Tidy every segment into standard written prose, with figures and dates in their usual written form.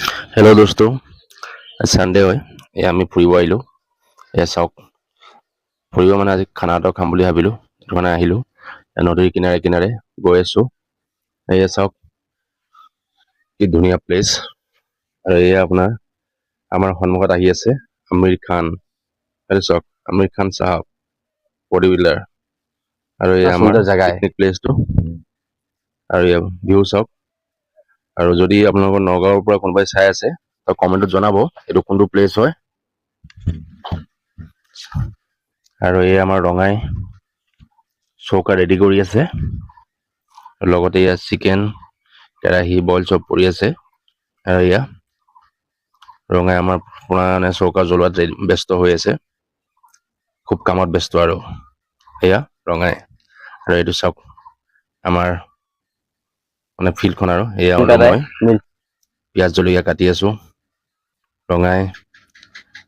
Hello दोस्तों, Sunday হয় এই আমি ফুৰিব আহিলো। চাওক ফুৰিব মানে আজি খানা এটা খাম বুলি ভাবিলো, সেইটো কাৰণে আহিলো। নদীৰ কিনাৰে কিনাৰে গৈ আছো। এয়া চাওক কি ধুনীয়া প্লেচ। আৰু এয়া আপোনাৰ আমাৰ সন্মুখত আহি আছে আমিৰ খান। আৰু চাওক আমিৰ খান চাহাব বডি বিল্ডাৰ। আৰু এই আমাৰ সুন্দৰ জায়গায় পিকনিক প্লেচটো। আৰু এই ভিউ চাওক। আৰু যদি আপোনালোকৰ নগাঁৱৰ পৰা কোনোবাই চাই আছে তো কমেণ্টত জনাব এইটো কোনটো প্লেচ হয়। আৰু এই আমাৰ ৰঙাই চৌকা ৰেডি কৰি আছে। লগতে ইয়াত চিকেন কেৰাহী বইল চব পৰি আছে। আৰু এয়া ৰঙাই আমাৰ পুৰাণে চৌকা জ্বলোৱাত ব্যস্ত হৈ আছে, খুব কামত ব্যস্ত। আৰু এয়া ৰঙাই। আৰু এইটো চাওক আমাৰ মানে ফিল্ডখন। আৰু এয়া অলপ দাদাই মই পিঁয়াজ জলকীয়া কাটি আছো। ৰঙাই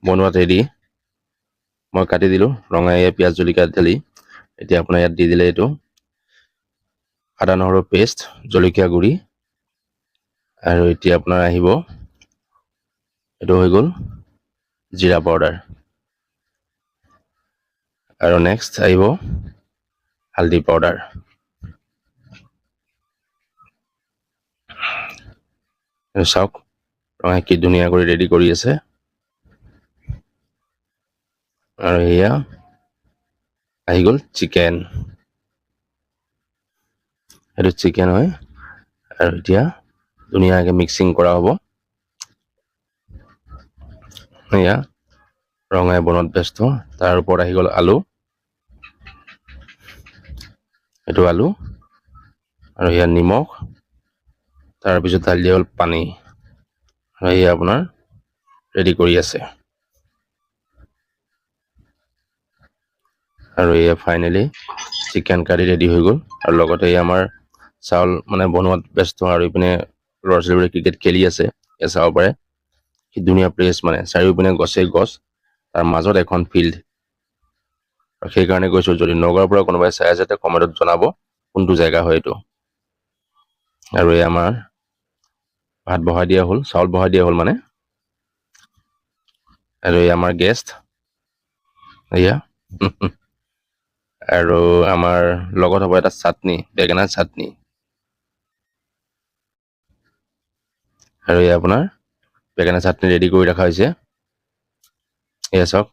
বনোৱাত ৰেডি, মই কাটি দিলো। ৰঙাই পিঁয়াজ জলকীয়া ঢালি এতিয়া আপোনাৰ ইয়াত দি দিলে এইটো আদা নহৰু পেষ্ট, জলকীয়া গুড়ি। আৰু এতিয়া আপোনাৰ আহিব এইটো হৈ গ'ল জিৰা পাউডাৰ। আৰু নেক্সট আহিব হালধি পাউডাৰ। চাওক ৰঙাই কি ধুনীয়া কৰি ৰেডি কৰি আছে। আৰু এয়া আহি গ'ল চিকেন। এইটো চিকেন হয়। আৰু এতিয়া ধুনীয়াকৈ মিক্সিং কৰা হ'ব। এয়া ৰঙাই বনত ব্যস্ত। তাৰ ওপৰত আহি গ'ল আলু, এইটো আলু। আৰু ইয়াত নিমখ, তাৰপিছত ঢালি দিয়া হ'ল পানী। আৰু এয়া আপোনাৰ ৰেডি কৰি আছে। আৰু এয়া ফাইনেলি চিকেন কাৰী ৰেডি হৈ গ'ল। আৰু লগতে এই আমাৰ চাউল মানে বনোৱাত ব্যস্ত। আৰু ইপিনে ল'ৰা ছোৱালীবোৰে ক্ৰিকেট খেলি আছে, এয়া চাব পাৰে। কি ধুনীয়া প্লেচ, মানে চাৰিওপিনে গছেই গছ, তাৰ মাজত এখন ফিল্ড। আৰু সেইকাৰণে কৈছো যদি নগাঁৱৰ পৰা কোনোবাই চাই আছে তেওঁ কমেণ্টত জনাব কোনটো জেগা হয় এইটো। আৰু এই আমাৰ ভাত বহাই দিয়া হ'ল, চাউল বহাই দিয়া হ'ল মানে। আৰু এই আমাৰ গেষ্ট এয়া আৰু আমাৰ লগত হ'ব এটা চাটনি, বেঙেনাৰ চাটনি। আৰু এই আপোনাৰ বেঙেনা চাটনি ৰেডি কৰি ৰখা হৈছে। এয়া চাওক।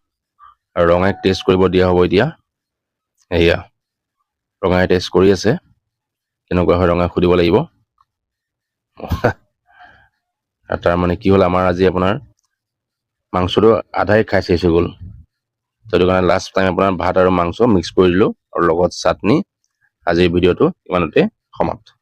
আৰু ৰঙাই টেষ্ট কৰিব দিয়া হ'ব এতিয়া। এয়া ৰঙাই টেষ্ট কৰি আছে, কেনেকুৱা হয় ৰঙাই সুধিব লাগিব। আৰু তাৰ মানে কি হ'ল, আমাৰ আজি আপোনাৰ মাংসটো আধাই খাই চেচ হৈ গ'ল। সেইটো কাৰণে লাষ্ট টাইম আপোনাৰ ভাত আৰু মাংস মিক্স কৰি দিলোঁ, আৰু লগত চাটনি। আজিৰ ভিডিঅ'টো ইমানতে সমাপ্ত।